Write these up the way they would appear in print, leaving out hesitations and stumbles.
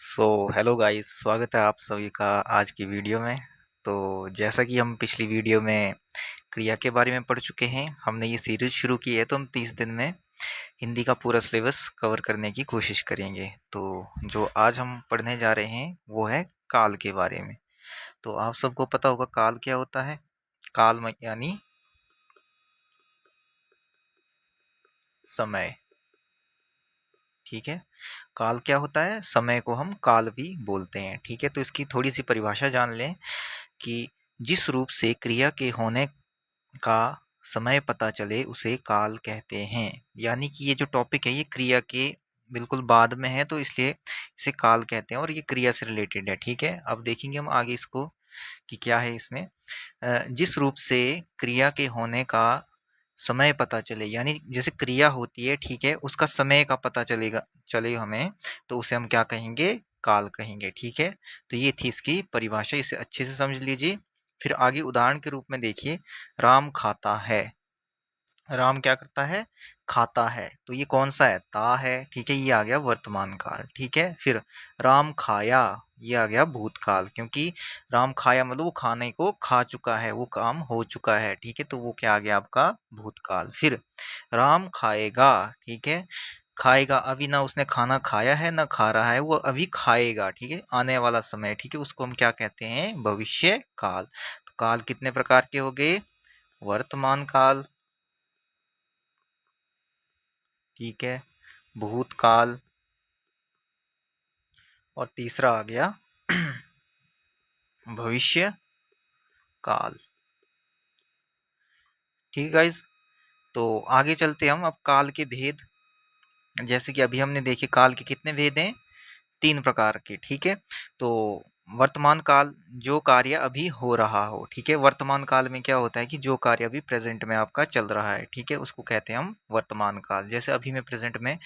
Hello guys, स्वागत है आप सभी का आज की वीडियो में। तो जैसा कि हम पिछली वीडियो में क्रिया के बारे में पढ़ चुके हैं, हमने ये सीरीज शुरू की है, तो हम 30 दिन में हिंदी का पूरा सिलेबस कवर करने की कोशिश करेंगे। तो जो आज हम पढ़ने जा रहे हैं वो है काल के बारे में। तो आप सबको पता होगा काल क्या होता है। काल यानी समय। ठीक है, काल क्या होता है? समय को हम काल भी बोलते हैं। ठीक है, तो इसकी थोड़ी सी परिभाषा जान लें कि जिस रूप से क्रिया के होने का समय पता चले उसे काल कहते हैं। यानी कि ये जो टॉपिक है ये क्रिया के बिल्कुल बाद में है, तो इसलिए इसे काल कहते हैं और ये क्रिया से रिलेटेड है। ठीक है, अब देखेंगे हम आगे इसको कि क्या है इसमें। जिस रूप से क्रिया के होने का समय पता चले, यानी जैसे क्रिया होती है, ठीक है, उसका समय का पता चले हमें, तो उसे हम क्या कहेंगे? काल कहेंगे। ठीक है, तो ये थी इसकी परिभाषा, इसे अच्छे से समझ लीजिए। फिर आगे उदाहरण के रूप में देखिए, राम खाता है। राम क्या करता है? खाता है। तो ये कौन सा है? ता है। ठीक है, ये आ गया वर्तमान काल। ठीक है, फिर राम खाया, ये आ गया भूतकाल, क्योंकि राम खाया मतलब वो खाने को खा चुका है, वो काम हो चुका है। ठीक है, तो वो क्या आ गया? आपका भूतकाल। फिर राम खाएगा। ठीक है, खाएगा, अभी ना उसने खाना खाया है ना खा रहा है, वो अभी खाएगा। ठीक है, आने वाला समय। ठीक है, उसको हम क्या कहते हैं? भविष्य काल। तो काल कितने प्रकार के हो गए? वर्तमान काल, ठीक है, भूतकाल, और तीसरा आ गया भविष्य काल। ठीक है गाइस, तो आगे चलते हम अब काल के भेद। जैसे कि अभी हमने देखे काल के कितने भेद हैं? 3 प्रकार के। ठीक है, तो वर्तमान काल, जो कार्य अभी हो रहा हो। ठीक है, वर्तमान काल में क्या होता है कि जो कार्य अभी प्रेजेंट में आपका चल रहा है, ठीक है, उसको कहते हैं हम वर्तमान काल। जैसे अभी मैं प्रेजेंट में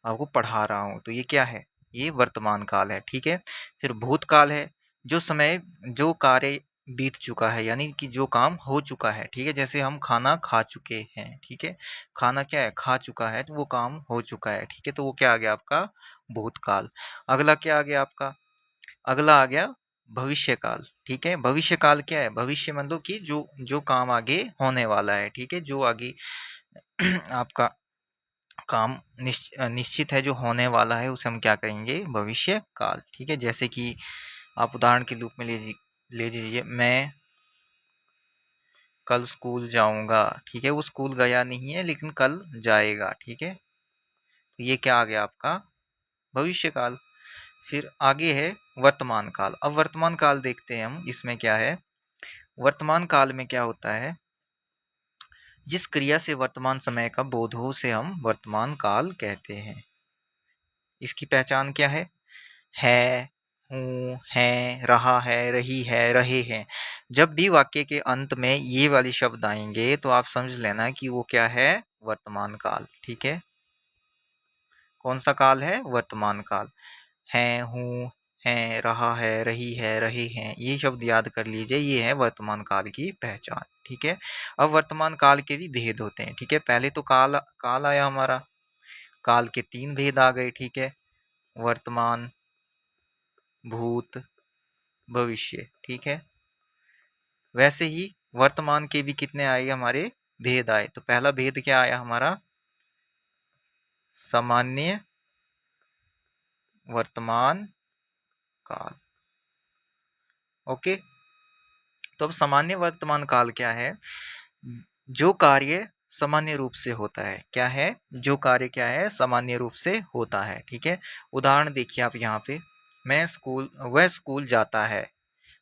आपको पढ़ा रहा हूँ, तो ये क्या है? ये वर्तमान काल है। ठीक है, फिर भूतकाल है, जो समय, जो कार्य बीत चुका है, यानी कि जो काम हो चुका है। ठीक है, जैसे हम खाना खा चुके हैं। ठीक है, खाना क्या है? खा चुका है, तो वो काम हो चुका है। ठीक है, तो वो क्या आ गया? आपका भूतकाल। अगला क्या आ गया आपका? अगला आ गया भविष्य काल। ठीक है, भविष्य काल क्या है? भविष्य मतलब कि जो जो काम आगे होने वाला है। ठीक है, जो आगे आपका काम निश्चित है, जो होने वाला है, उसे हम क्या कहेंगे? भविष्य काल। ठीक है, जैसे कि आप उदाहरण के रूप में ले लीजिए, मैं कल स्कूल जाऊंगा। ठीक है, वो स्कूल गया नहीं है लेकिन कल जाएगा। ठीक है, तो ये क्या आ गया? आपका भविष्य काल। फिर आगे है वर्तमान काल। अब वर्तमान काल देखते हैं हम, इसमें क्या है? वर्तमान काल में क्या होता है? जिस क्रिया से वर्तमान समय का बोध हो उसे हम वर्तमान काल कहते हैं। इसकी पहचान क्या है, हूँ, हैं, रहा है, रही है, रहे हैं। जब भी वाक्य के अंत में ये वाले शब्द आएंगे तो आप समझ लेना कि वो क्या है? वर्तमान काल। ठीक है, कौन सा काल है? वर्तमान काल। हैं, हूँ, हैं, रहा है, रही है, रहे हैं, ये शब्द याद कर लीजिए, ये है वर्तमान काल की पहचान। ठीक है, अब वर्तमान काल के भी भेद होते हैं। ठीक है, पहले तो काल काल आया हमारा, काल के 3 भेद आ गए। ठीक है, वर्तमान, भूत, भविष्य। ठीक है, वैसे ही वर्तमान के भी कितने आए हमारे? भेद आए। तो पहला भेद क्या आया हमारा? सामान्य वर्तमान काल। ओके, तो अब सामान्य वर्तमान काल क्या है? जो कार्य सामान्य रूप से होता है। क्या है? जो कार्य क्या है? सामान्य रूप से होता है। ठीक है, उदाहरण देखिए आप यहाँ पे, मैं स्कूल, वह स्कूल जाता है।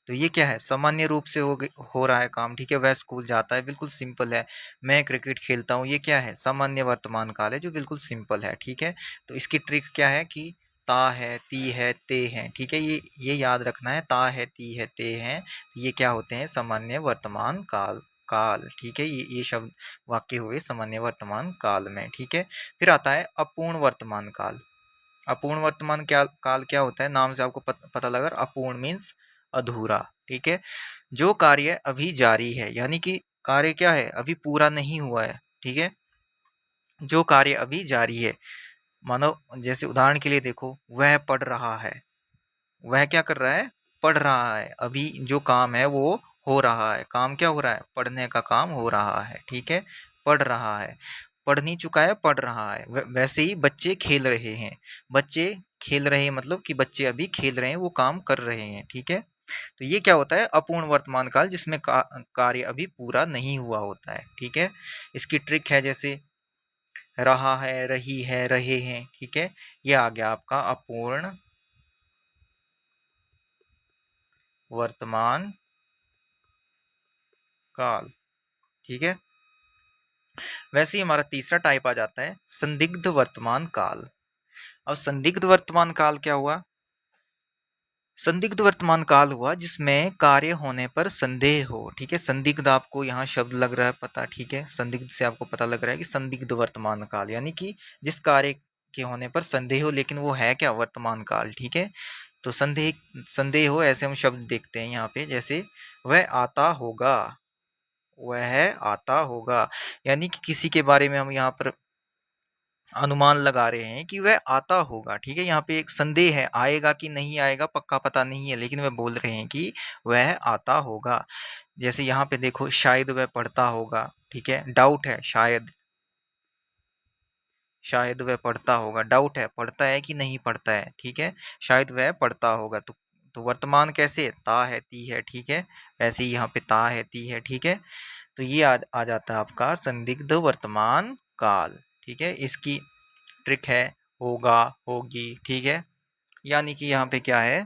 तो ये क्या है? सामान्य रूप से हो रहा है काम। ठीक है, वह स्कूल जाता है, बिल्कुल सिंपल है। मैं क्रिकेट खेलता हूँ, ये क्या है? सामान्य वर्तमान काल है, जो बिल्कुल सिंपल है। ठीक है, तो इसकी ट्रिक क्या है कि ता है, ती है, ते हैं। ठीक है, ये याद रखना है, ता है, ती है, ते हैं, ये क्या होते हैं? सामान्य वर्तमान काल। ठीक है, ये शब्द वाक्य हुए सामान्य वर्तमान काल में। ठीक है, फिर आता है अपूर्ण वर्तमान काल। अपूर्ण वर्तमान क्या काल क्या होता है? नाम से आपको पता लगा, अपूर्ण मीन्स अधूरा। ठीक है, जो कार्य अभी जारी है, यानी कि कार्य क्या है? अभी पूरा नहीं हुआ है। ठीक है, जो कार्य अभी जारी है, मानो जैसे उदाहरण के लिए देखो, वह पढ़ रहा है। वह क्या कर रहा है, पढ़ रहा है। अभी जो काम है वो हो रहा है। काम क्या हो रहा है, पढ़ने का काम हो रहा है, ठीक है। पढ़ रहा है, पढ़ नहीं चुका है, पढ़ रहा है। वैसे ही बच्चे खेल रहे हैं। बच्चे खेल रहे हैं मतलब कि बच्चे अभी खेल रहे हैं, वो काम कर रहे हैं, ठीक है। तो ये क्या होता है, अपूर्ण वर्तमान काल, जिसमें कार्य अभी पूरा नहीं हुआ होता है, ठीक है। इसकी ट्रिक है जैसे रहा है, रही है, रहे हैं, ठीक है। ये आ गया आपका अपूर्ण वर्तमान काल, ठीक है। वैसे ही हमारा तीसरा टाइप आ जाता है संदिग्ध वर्तमान काल। अब संदिग्ध वर्तमान काल क्या हुआ, संदिग्ध वर्तमान काल हुआ जिसमें कार्य होने पर संदेह हो, ठीक है। संदिग्ध आपको यहाँ शब्द लग रहा है पता, ठीक है। संदिग्ध से आपको पता लग रहा है कि संदिग्ध वर्तमान काल यानी कि जिस कार्य के होने पर संदेह हो, लेकिन वो है क्या, वर्तमान काल, ठीक है। तो संदेह, संदेह हो, ऐसे हम शब्द देखते हैं यहाँ पे, जैसे वह आता होगा, वह आता होगा, यानी कि किसी के बारे में हम यहाँ पर अनुमान लगा रहे हैं कि वह आता होगा, ठीक है। यहाँ पे एक संदेह है, आएगा कि नहीं आएगा पक्का पता नहीं है, लेकिन वह बोल रहे हैं कि वह आता होगा। जैसे यहाँ पे देखो, शायद वह पढ़ता होगा, ठीक है, डाउट है, शायद, शायद वह पढ़ता होगा, डाउट है पढ़ता है कि नहीं पढ़ता है, ठीक है। शायद वह पढ़ता होगा, तो वर्तमान कैसे, ता है, ती है, ठीक है। ऐसे ही यहाँ पे ता है, ती है, ठीक है। तो ये आ जाता है आपका संदिग्ध वर्तमान काल, ठीक है। इसकी ट्रिक है होगा, होगी, ठीक है। यानी कि यहाँ पे क्या है,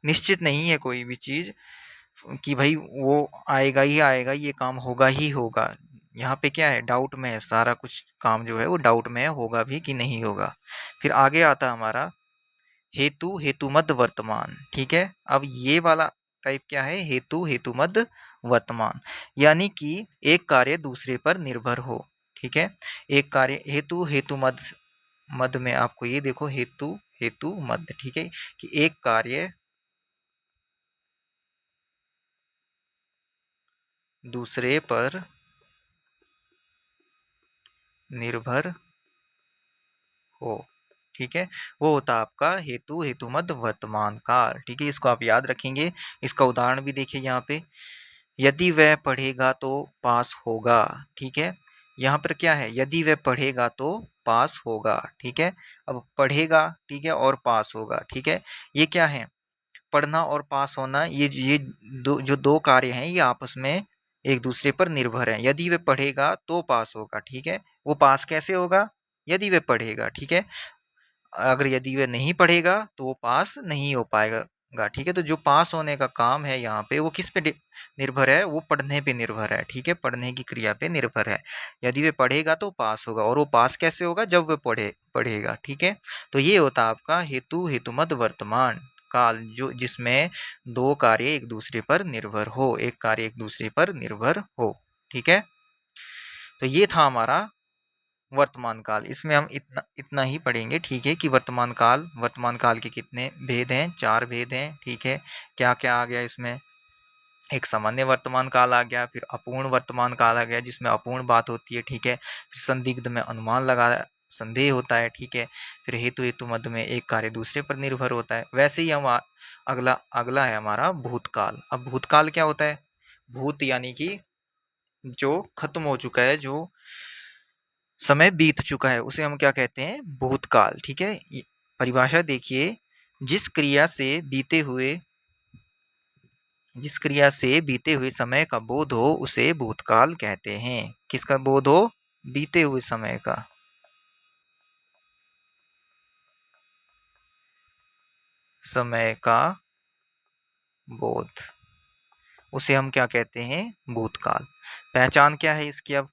निश्चित नहीं है कोई भी चीज कि भाई वो आएगा ही आएगा, ये काम होगा ही होगा। यहाँ पे क्या है, डाउट में है, सारा कुछ काम जो है वो डाउट में है, होगा भी कि नहीं होगा। फिर आगे आता है हमारा हेतु हेतुमद वर्तमान, ठीक है। अब ये वाला टाइप क्या है, हेतु हेतुमद वर्तमान, यानी कि एक कार्य दूसरे पर निर्भर हो, ठीक है। एक कार्य हेतु हेतुमद, मद में आपको ये देखो हेतु हेतु मद, ठीक है, कि एक कार्य दूसरे पर निर्भर हो, ठीक है। वो होता है आपका हेतु हेतुमद वर्तमान काल, ठीक है। इसको आप याद रखेंगे। इसका उदाहरण भी देखिए यहाँ पे, यदि वह पढ़ेगा तो पास होगा, ठीक है। यहाँ पर क्या है, यदि वह पढ़ेगा तो पास होगा, ठीक है। अब पढ़ेगा, ठीक है, और पास होगा, ठीक है। ये क्या है, पढ़ना और पास होना, ये जो दो कार्य हैं ये आपस में एक दूसरे पर निर्भर हैं। यदि वह पढ़ेगा तो पास होगा, ठीक है। वो पास कैसे होगा, यदि वह पढ़ेगा, ठीक है। अगर यदि वह नहीं पढ़ेगा तो वो पास नहीं हो पाएगा, ठीक है। तो जो पास होने का काम है यहाँ पे वो किस पे निर्भर है, वो पढ़ने पे निर्भर है, ठीक है, पढ़ने की क्रिया पे निर्भर है। यदि वह पढ़ेगा तो पास होगा, और वो पास कैसे होगा, जब वह पढ़ेगा, ठीक है। तो ये होता है आपका हेतु हेतुमद वर्तमान काल, जो जिसमें दो कार्य एक दूसरे पर निर्भर हो, एक कार्य एक दूसरे पर निर्भर हो, ठीक है। तो ये था हमारा वर्तमान काल। इसमें हम इतना इतना ही पढ़ेंगे, ठीक है, कि वर्तमान काल के कितने भेद हैं, चार भेद हैं, ठीक है। क्या क्या आ गया इसमें, एक सामान्य वर्तमान काल आ गया, फिर अपूर्ण वर्तमान काल आ गया जिसमें अपूर्ण बात होती है, ठीक है। फिर संदिग्ध में अनुमान लगा संदेह होता है, ठीक है। फिर हेतु हेतु मद में एक कार्य दूसरे पर निर्भर होता है। वैसे ही हम अगला अगला है हमारा भूतकाल। अब भूतकाल क्या होता है, भूत यानी कि जो खत्म हो चुका है, जो समय बीत चुका है, उसे हम क्या कहते हैं, भूतकाल, ठीक है। परिभाषा देखिए, जिस क्रिया से बीते हुए जिस क्रिया से बीते हुए समय का बोध हो उसे भूतकाल कहते हैं। किसका बोध हो, बीते हुए समय का, समय का बोध, उसे हम क्या कहते हैं, भूतकाल। पहचान क्या है इसकी, अब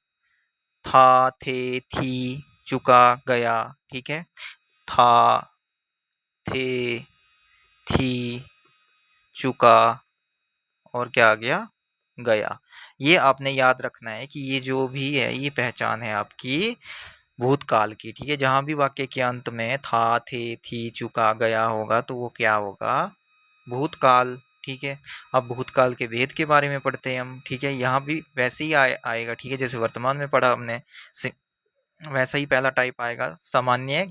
था, थे, थी, चुका, गया, ठीक है। था, थे, थी, चुका, और क्या आ गया, गया। ये आपने याद रखना है कि ये जो भी है ये पहचान है आपकी भूतकाल की, ठीक है। जहां भी वाक्य के अंत में था, थे, थी, चुका, गया होगा तो वो क्या होगा, भूतकाल, ठीक है। अब भूतकाल के भेद के बारे में पढ़ते हैं हम, ठीक है। यहाँ भी वैसे ही आएगा, ठीक है, जैसे वर्तमान में पढ़ा हमने, वैसा ही पहला टाइप आएगा। सामान्य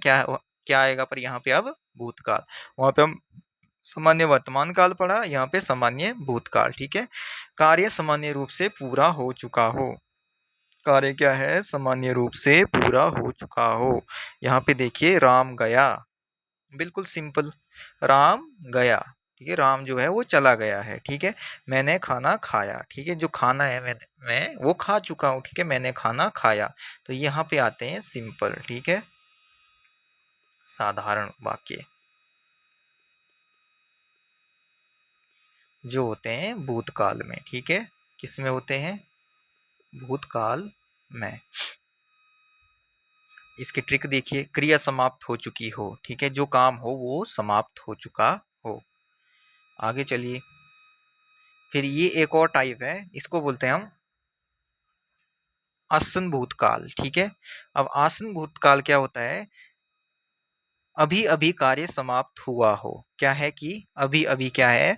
क्या आएगा पर यहाँ पे अब भूतकाल। वहां पे हम सामान्य वर्तमान काल पढ़ा, यहाँ पे सामान्य भूतकाल। ठीक है, कार्य सामान्य रूप से पूरा हो चुका हो। कार्य क्या है? सामान्य रूप से पूरा हो चुका हो। यहाँ पे देखिए राम गया, बिल्कुल सिंपल, राम गया। ठीक है, राम जो है वो चला गया है। ठीक है, मैंने खाना खाया। ठीक है, जो खाना है मैं वो खा चुका हूँ। ठीक है, मैंने खाना खाया। तो यहाँ पे आते हैं सिंपल, ठीक है, साधारण वाक्य जो होते हैं भूतकाल में। ठीक है, किस में होते हैं? भूतकाल में। इसकी ट्रिक देखिए, क्रिया समाप्त हो चुकी हो। ठीक है, जो काम हो वो समाप्त हो चुका हो। आगे चलिए, फिर ये एक और टाइप है, इसको बोलते हैं हम आसन भूतकाल। ठीक है, अब आसन भूतकाल क्या होता है? अभी अभी कार्य समाप्त हुआ हो। क्या है कि अभी अभी क्या है?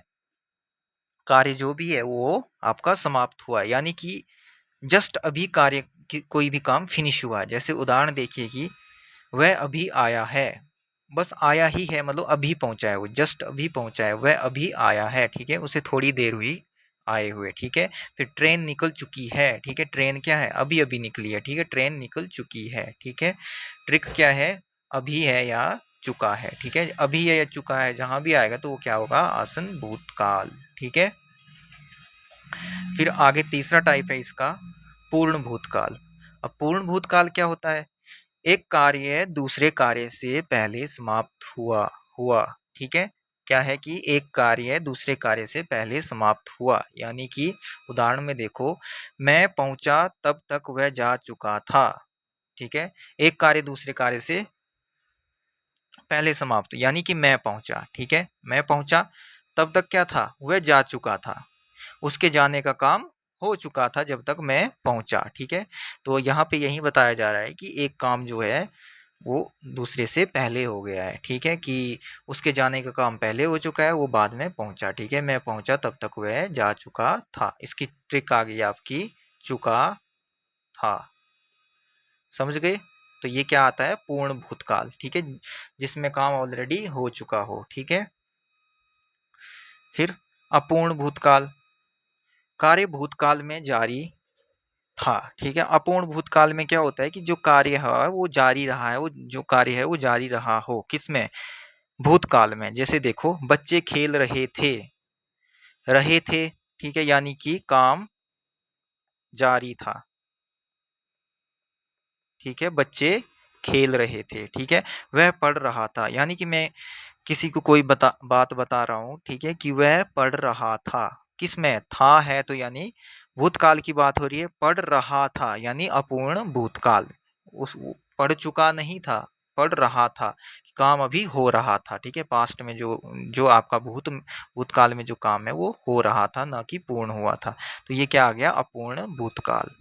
कार्य जो भी है वो आपका समाप्त हुआ है, यानी कि जस्ट अभी कार्य कोई भी काम फिनिश हुआ है। जैसे उदाहरण देखिए कि वह अभी आया है, बस आया ही है, मतलब अभी पहुंचा है, वो जस्ट अभी पहुंचा है, वह अभी आया है। ठीक है, उसे थोड़ी देर हुई आए हुए। ठीक है, फिर ट्रेन निकल चुकी है। ठीक है, ट्रेन क्या है? अभी अभी निकली है। ठीक है, ट्रेन निकल चुकी है। ठीक है, ट्रिक क्या है? अभी है या चुका है। ठीक है, अभी है या चुका है, जहां भी आएगा तो वो क्या होगा? आसन भूतकाल। ठीक है, फिर आगे तीसरा टाइप है इसका पूर्ण भूतकाल। अब पूर्ण भूतकाल क्या होता है? एक कार्य दूसरे कार्य से पहले समाप्त हुआ हुआ। ठीक है, क्या है कि एक कार्य दूसरे कार्य से पहले समाप्त हुआ, यानी कि उदाहरण में देखो, मैं पहुंचा तब तक वह जा चुका था। ठीक है, एक कार्य दूसरे कार्य से पहले समाप्त, यानी कि मैं पहुंचा। ठीक है, मैं पहुंचा तब तक क्या था? वह जा चुका था, उसके जाने का काम हो चुका था जब तक मैं पहुंचा। ठीक है, तो यहाँ पे यही बताया जा रहा है कि एक काम जो है वो दूसरे से पहले हो गया है। ठीक है, कि उसके जाने का काम पहले हो चुका है, वो बाद में पहुंचा। ठीक है, मैं पहुंचा तब तक वह जा चुका था। इसकी ट्रिक आ गई आपकी, चुका था। समझ गए? तो ये क्या आता है? पूर्ण भूतकाल। ठीक है, जिसमें काम ऑलरेडी हो चुका हो। ठीक है, फिर अपूर्ण भूतकाल, कार्य भूतकाल में जारी था। ठीक है, अपूर्ण भूतकाल में क्या होता है कि जो कार्य है वो जारी रहा है, वो जो कार्य है वो जारी रहा हो। किसमें? भूतकाल में। जैसे देखो, बच्चे खेल रहे थे, रहे थे। ठीक है, यानी कि काम जारी था। ठीक है, बच्चे खेल रहे थे। ठीक है, वह पढ़ रहा था, यानी कि मैं किसी को कोई बात बता रहा हूँ। ठीक है, कि वह पढ़ रहा था। किसमें था है तो यानी भूतकाल की बात हो रही है। पढ़ रहा था यानी अपूर्ण भूतकाल, उस पढ़ चुका नहीं था, पढ़ रहा था, काम अभी हो रहा था। ठीक है, पास्ट में जो जो आपका भूतकाल में जो काम है वो हो रहा था, ना कि पूर्ण हुआ था। तो ये क्या आ गया? अपूर्ण भूतकाल।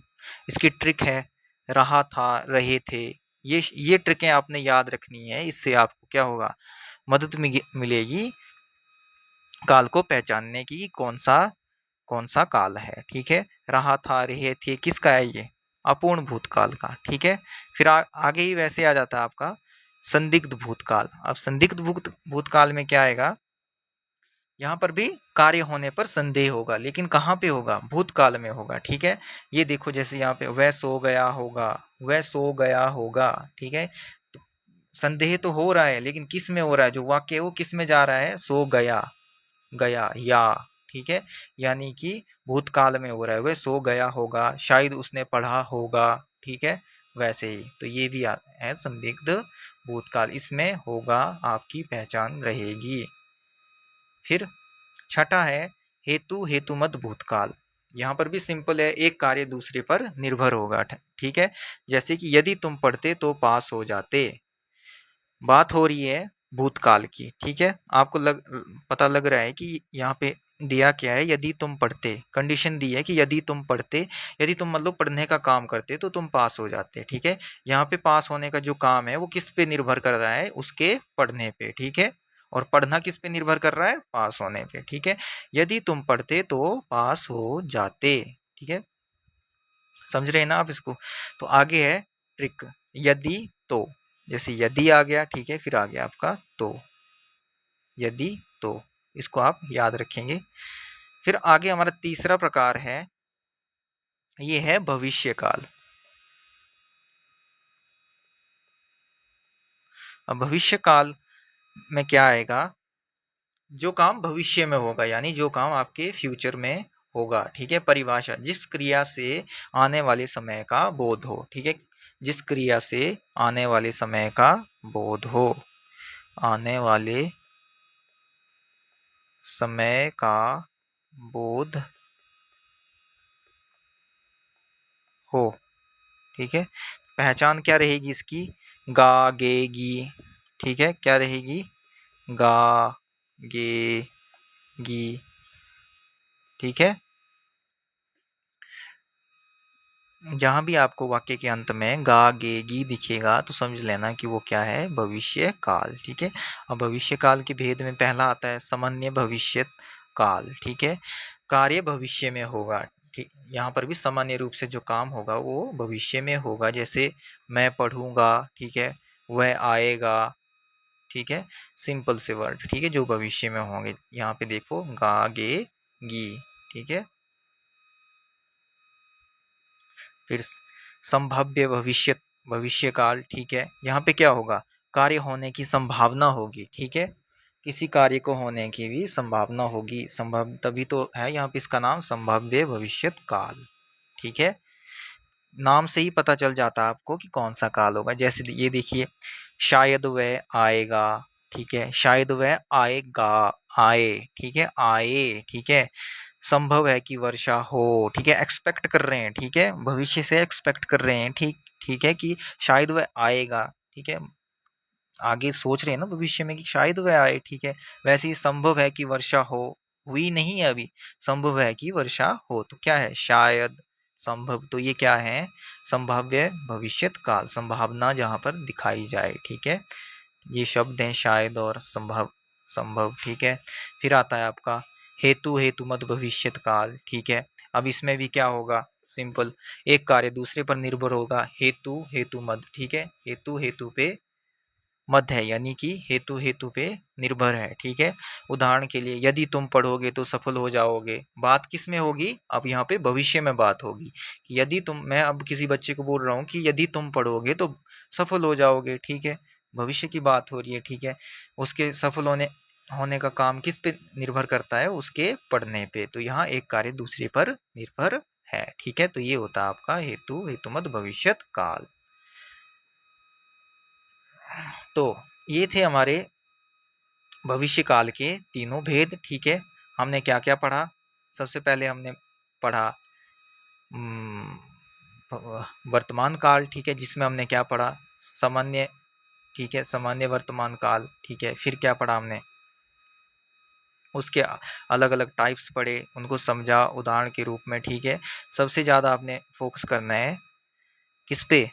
इसकी ट्रिक है रहा था, रहे थे। ये ट्रिकें आपने याद रखनी है, इससे आपको क्या होगा? मदद मिलेगी काल को पहचानने की, कौन सा काल है। ठीक है, रहा था, रहे थे, किसका है ये? अपूर्ण भूतकाल का। ठीक है, फिर आगे ही वैसे आ जाता है आपका संदिग्ध भूतकाल। अब संदिग्ध भूतकाल में क्या आएगा? यहाँ पर भी कार्य होने पर संदेह होगा, लेकिन कहाँ पे होगा? भूतकाल में होगा। ठीक है, ये देखो, जैसे यहाँ पे वह सो गया होगा, वह सो गया होगा। ठीक है, तो संदेह तो हो रहा है, लेकिन किस में हो रहा है? जो वाक्य है वो किस में जा रहा है? सो गया, गया या। ठीक है, यानी कि भूतकाल में हो रहा है, वह सो गया होगा, शायद उसने पढ़ा होगा। ठीक है, वैसे ही तो ये भी है संदिग्ध भूतकाल, इसमें होगा आपकी पहचान रहेगी। फिर छठा है हेतु हेतुमत भूतकाल। यहाँ पर भी सिंपल है, एक कार्य दूसरे पर निर्भर होगा। ठीक है, जैसे कि यदि तुम पढ़ते तो पास हो जाते, बात हो रही है भूतकाल की। ठीक है, आपको पता लग रहा है कि यहाँ पे दिया क्या है? यदि तुम पढ़ते, कंडीशन दी है कि यदि तुम पढ़ते, यदि तुम मतलब पढ़ने का काम करते तो तुम पास हो जाते। ठीक है, यहाँ पे पास होने का जो काम है वो किस पे निर्भर कर रहा है? उसके पढ़ने पे। ठीक है, और पढ़ना किस पे निर्भर कर रहा है? पास होने पे। ठीक है, यदि तुम पढ़ते तो पास हो जाते। ठीक है, समझ रहे हैं ना आप इसको? तो आगे है ट्रिक, यदि तो। जैसे यदि आ गया, ठीक है, फिर आ गया आपका तो, यदि तो, इसको आप याद रखेंगे। फिर आगे हमारा तीसरा प्रकार है, ये है भविष्य काल। अब भविष्य काल में क्या आएगा, जो काम भविष्य में होगा, यानी जो काम आपके फ्यूचर में होगा, ठीक है। परिभाषा, जिस क्रिया से आने वाले समय का बोध हो, ठीक है, जिस क्रिया से आने वाले समय का बोध हो, आने वाले समय का बोध हो, ठीक है। पहचान क्या रहेगी इसकी, गा गे गी, ठीक है, क्या रहेगी, गा गे गी, ठीक है। जहां भी आपको वाक्य के अंत में गा गे गी दिखेगा तो समझ लेना कि वो क्या है, भविष्य काल, ठीक है। अब भविष्य काल के भेद में पहला आता है सामान्य भविष्य काल, ठीक है। कार्य भविष्य में होगा, ठीक, यहाँ पर भी सामान्य रूप से जो काम होगा वो भविष्य में होगा। जैसे मैं पढ़ूंगा, ठीक है, वह आएगा, ठीक है, सिंपल से वर्ड, ठीक है, जो भविष्य में होंगे। यहाँ पे देखो गा गे गी, ठीक है। फिर संभाव्य भविष्य, भविष्य काल, ठीक है। यहाँ पे क्या होगा, कार्य होने की संभावना होगी, ठीक है, किसी कार्य को होने की भी संभावना होगी, संभव तभी तो है यहाँ पे इसका नाम संभाव्य भविष्य काल, ठीक है। नाम से ही पता चल जाता है आपको कि कौन सा काल होगा। जैसे ये देखिए, शायद वह आएगा, ठीक है, शायद वह आएगा, आए, ठीक है, आए, ठीक है। संभव है कि वर्षा हो, ठीक है, एक्सपेक्ट कर रहे हैं, ठीक है, भविष्य से एक्सपेक्ट कर रहे हैं, ठीक, ठीक है, कि शायद वह आएगा, ठीक है, आगे सोच रहे हैं ना भविष्य में कि शायद वह आए, ठीक है। वैसे ही संभव है कि वर्षा हो, हुई नहीं है अभी, संभव है कि वर्षा हो, तो क्या है, शायद, संभव, तो ये क्या है, संभाव्य भविष्यत काल, संभावना जहां पर दिखाई जाए, ठीक है। ये शब्द हैं शायद और संभव, संभव, ठीक है। फिर आता है आपका हेतु हेतु मत भविष्यत काल, ठीक है। अब इसमें भी क्या होगा, सिंपल, एक कार्य दूसरे पर निर्भर होगा, हेतु हेतु मत, ठीक है, हेतु हेतु पे मत है, यानी कि हेतु हेतु पे निर्भर है, ठीक है। उदाहरण के लिए, यदि तुम पढ़ोगे तो सफल हो जाओगे, बात किस में होगी, अब यहाँ पे भविष्य में बात होगी कि यदि तुम, मैं अब किसी बच्चे को बोल रहा हूँ कि यदि तुम पढ़ोगे तो सफल हो जाओगे, ठीक है, भविष्य की बात हो रही है, ठीक है। उसके सफल होने होने का काम किस पे निर्भर करता है, उसके पढ़ने पे, तो यहाँ एक कार्य दूसरे पर निर्भर है, ठीक है। तो ये होता है आपका हेतु हेतुमत भविष्यत काल। तो ये थे हमारे भविष्य काल के तीनों भेद, ठीक है। हमने क्या क्या पढ़ा, सबसे पहले हमने पढ़ा वर्तमान काल, ठीक है, जिसमें हमने क्या पढ़ा, सामान्य, ठीक है, सामान्य वर्तमान काल, ठीक है। फिर क्या पढ़ा हमने, उसके अलग अलग टाइप्स पढ़े, उनको समझा उदाहरण के रूप में, ठीक है। सबसे ज़्यादा आपने फोकस करना है किस पे,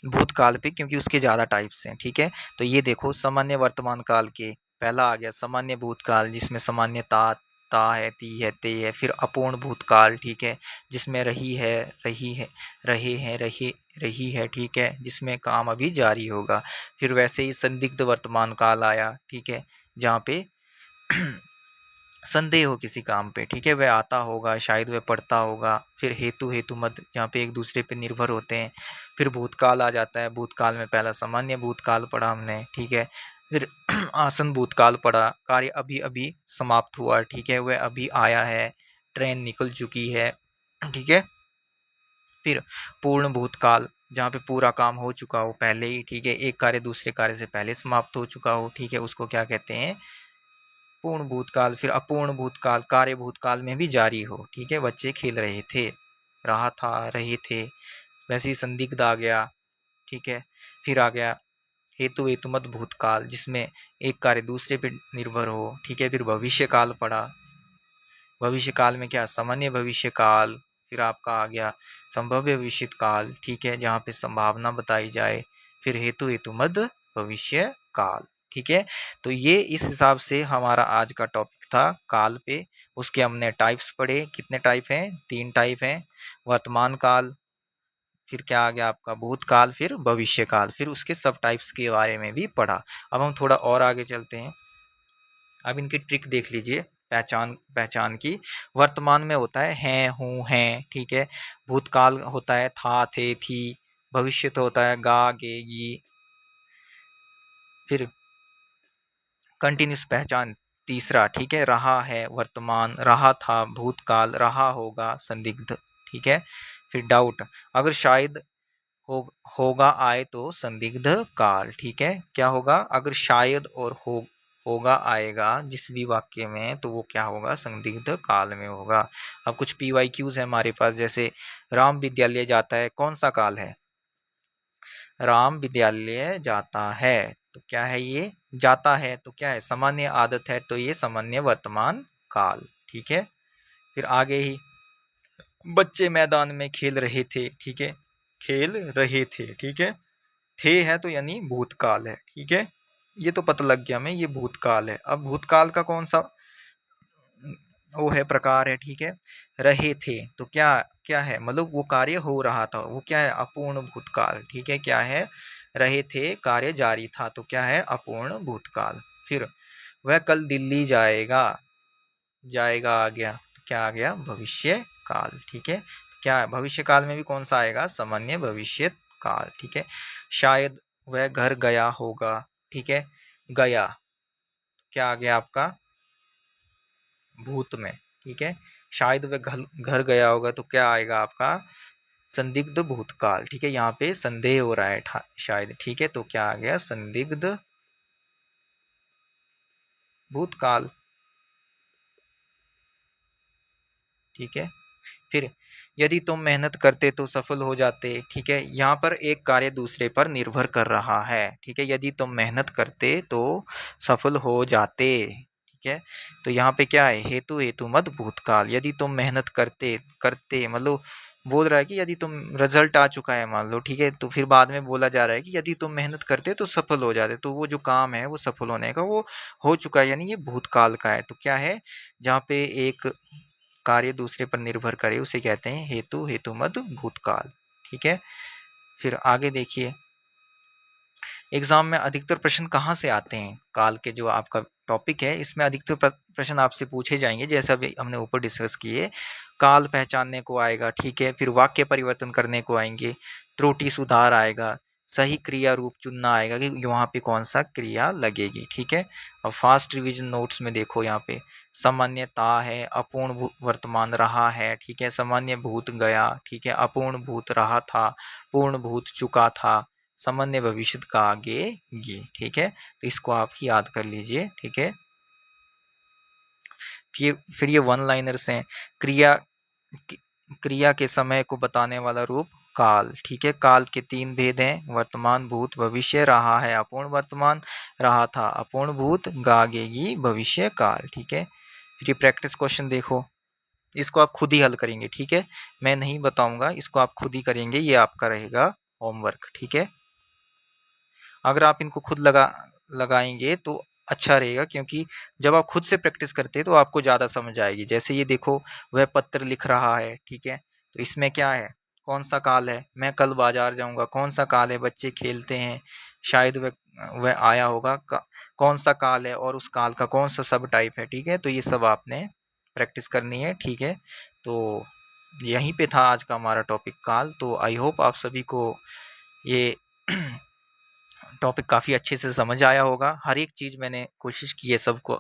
भूतकाल पे, क्योंकि उसके ज़्यादा टाइप्स हैं, ठीक है। तो ये देखो सामान्य वर्तमान काल के पहला आ गया सामान्य भूतकाल, जिसमें सामान्य ता है, ती है, ते है। फिर अपूर्ण भूतकाल, ठीक है, जिसमें रही है, रही है, रहे हैं, रही रही है, ठीक है, जिसमें काम अभी जारी होगा। फिर वैसे ही संदिग्ध वर्तमान काल आया, ठीक है, जहाँ पे संदेह हो किसी काम पे, ठीक है, वह आता होगा, शायद वह पढ़ता होगा। फिर हेतु हेतु मत, यहाँ पे एक दूसरे पे निर्भर होते हैं। फिर भूतकाल आ जाता है, भूतकाल में पहला सामान्य भूतकाल पढ़ा हमने, ठीक है। फिर आसन भूतकाल पढ़ा, कार्य अभी अभी समाप्त हुआ, ठीक है, वह अभी आया है, ट्रेन निकल चुकी है, ठीक है। फिर पूर्ण भूतकाल, जहाँ पे पूरा काम हो चुका हो पहले ही, ठीक है, एक कार्य दूसरे कार्य से पहले समाप्त हो चुका हो, ठीक है, उसको क्या कहते हैं, पूर्ण भूतकाल। फिर अपूर्ण भूतकाल, कार्य भूतकाल में भी जारी हो, ठीक है, बच्चे खेल रहे थे, रहा था, रहे थे। वैसे ही संदिग्ध आ गया, ठीक है। फिर आ गया हेतु हेतुमत भूतकाल, जिसमें एक कार्य दूसरे पे निर्भर हो, ठीक है। फिर भविष्य काल पड़ा, भविष्य काल में क्या, सामान्य भविष्य काल। फिर आपका आ गया संभाव्य भविष्य काल, ठीक है, जहाँ पे संभावना बताई जाए। फिर हेतु हेतुमत भविष्य काल, ठीक है। तो ये इस हिसाब से हमारा आज का टॉपिक था काल पे। उसके हमने टाइप्स पढ़े, कितने टाइप हैं, तीन टाइप हैं, वर्तमान काल, फिर क्या आ गया आपका भूतकाल, फिर भविष्यकाल, फिर उसके सब टाइप्स के बारे में भी पढ़ा। अब हम थोड़ा और आगे चलते हैं। अब इनकी ट्रिक देख लीजिए, पहचान पहचान की। वर्तमान में होता है हूँ हैं, ठीक है। भूतकाल होता है था थे थी। भविष्य तो होता है गा गे गी। फिर कंटिन्यूस पहचान तीसरा, ठीक है, रहा है वर्तमान, रहा था भूतकाल, रहा होगा संदिग्ध, ठीक है। फिर डाउट, अगर शायद हो होगा आए तो संदिग्ध काल, ठीक है। क्या होगा, अगर शायद और होगा आएगा जिस भी वाक्य में, तो वो क्या होगा, संदिग्ध काल में होगा। अब कुछ PYQs है हमारे पास, जैसे राम विद्यालय जाता है, कौन सा काल है, राम विद्यालय जाता है, तो क्या है ये, जाता है, तो क्या है, सामान्य आदत है, तो ये सामान्य वर्तमान काल, ठीक है। फिर आगे ही, बच्चे मैदान में खेल रहे थे, ठीक है, खेल रहे थे, ठीक है। थे है तो यानी भूतकाल है, ठीक है। ये तो पता लग गया हमें, ये भूतकाल है। अब भूतकाल का कौन सा वो है, प्रकार है, ठीक है। रहे थे तो क्या क्या है, मतलब वो कार्य हो रहा था, वो क्या है, अपूर्ण भूतकाल, ठीक है। क्या है, रहे थे कार्य जारी था, तो क्या है, अपूर्ण भूतकाल। फिर वह कल दिल्ली जाएगा, जाएगा आ गया, तो क्या आ गया, भविष्य काल, ठीक है। क्या है, भविष्य काल में भी कौन सा आएगा, सामान्य भविष्य काल, ठीक है। शायद वह घर गया होगा, ठीक है, गया, क्या आ गया आपका, भूत में, ठीक है। शायद वह घर गया होगा, तो क्या आएगा आपका, संदिग्ध भूतकाल, ठीक है। यहाँ पे संदेह हो रहा है शायद, ठीक है, तो क्या आ गया, संदिग्ध भूतकाल, ठीक है। फिर यदि तुम मेहनत करते तो सफल हो जाते, ठीक है। यहाँ पर एक कार्य दूसरे पर निर्भर कर रहा है, ठीक है। यदि तुम मेहनत करते तो सफल हो जाते, ठीक है। तो यहाँ पे क्या है, हेतु हेतु मत भूतकाल, यदि तुम मेहनत करते, करते मतलब बोल रहा है कि यदि तुम, रिजल्ट आ चुका है मान लो, ठीक है, तो फिर बाद में बोला जा रहा है कि यदि तुम मेहनत करते तो सफल हो जाते, तो वो जो काम है वो सफल होने का वो हो चुका है, यानी ये भूतकाल का है। तो क्या है, जहाँ पे एक कार्य दूसरे पर निर्भर करे उसे कहते हैं हेतु हेतुमद भूतकाल, ठीक है। फिर आगे देखिए, एग्जाम में अधिकतर प्रश्न कहाँ से आते हैं, काल के जो आपका टॉपिक है इसमें अधिकतर प्रश्न आपसे पूछे जाएंगे, जैसा अभी हमने ऊपर डिस्कस किए। काल पहचानने को आएगा, ठीक है। फिर वाक्य परिवर्तन करने को आएंगे, त्रुटि सुधार आएगा, सही क्रिया रूप चुनना आएगा कि वहां पे कौन सा क्रिया लगेगी, ठीक है। अब फास्ट रिवीजन नोट्स में देखो, यहाँ पे सामान्यता है, अपूर्ण वर्तमान रहा है, ठीक है, सामान्य भूत गया, ठीक है, अपूर्ण भूत रहा था, पूर्ण भूत चुका था, सामान्य भविष्य का आगे गी, ठीक है। तो इसको आप याद कर लीजिए, ठीक है। फिर ये वन लाइनर्स हैं, क्रिया क्रिया के समय को बताने वाला रूप काल, ठीक है। काल के तीन भेद हैं, वर्तमान भूत भविष्य, रहा है अपूर्ण वर्तमान, रहा था अपूर्ण भूत, गागेगी भविष्य काल, ठीक है। फिर ये प्रैक्टिस क्वेश्चन देखो, इसको आप खुद ही हल करेंगे, ठीक है, मैं नहीं बताऊंगा, इसको आप खुद ही करेंगे, ये आपका रहेगा होमवर्क, ठीक है। अगर आप इनको खुद लगाएंगे तो अच्छा रहेगा, क्योंकि जब आप खुद से प्रैक्टिस करते हैं तो आपको ज़्यादा समझ आएगी। जैसे ये देखो, वह पत्र लिख रहा है, ठीक है, तो इसमें क्या है, कौन सा काल है, मैं कल बाजार जाऊंगा, कौन सा काल है, बच्चे खेलते हैं, शायद वह आया होगा, कौन सा काल है, और उस काल का कौन सा सब टाइप है, ठीक है। तो ये सब आपने प्रैक्टिस करनी है, ठीक है। तो यहीं पे था आज का हमारा टॉपिक काल। तो आई होप आप सभी को ये टॉपिक काफ़ी अच्छे से समझ आया होगा। हर एक चीज़ मैंने कोशिश की है सबको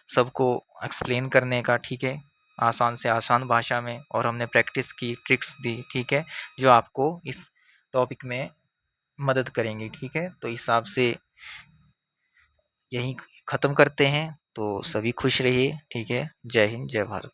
सबको एक्सप्लेन करने का, ठीक है, आसान से आसान भाषा में, और हमने प्रैक्टिस की, ट्रिक्स दी, ठीक है, जो आपको इस टॉपिक में मदद करेंगी, ठीक है। तो इस हिसाब से यहीं ख़त्म करते हैं, तो सभी खुश रहिए, ठीक है। जय हिंद, जय भारत।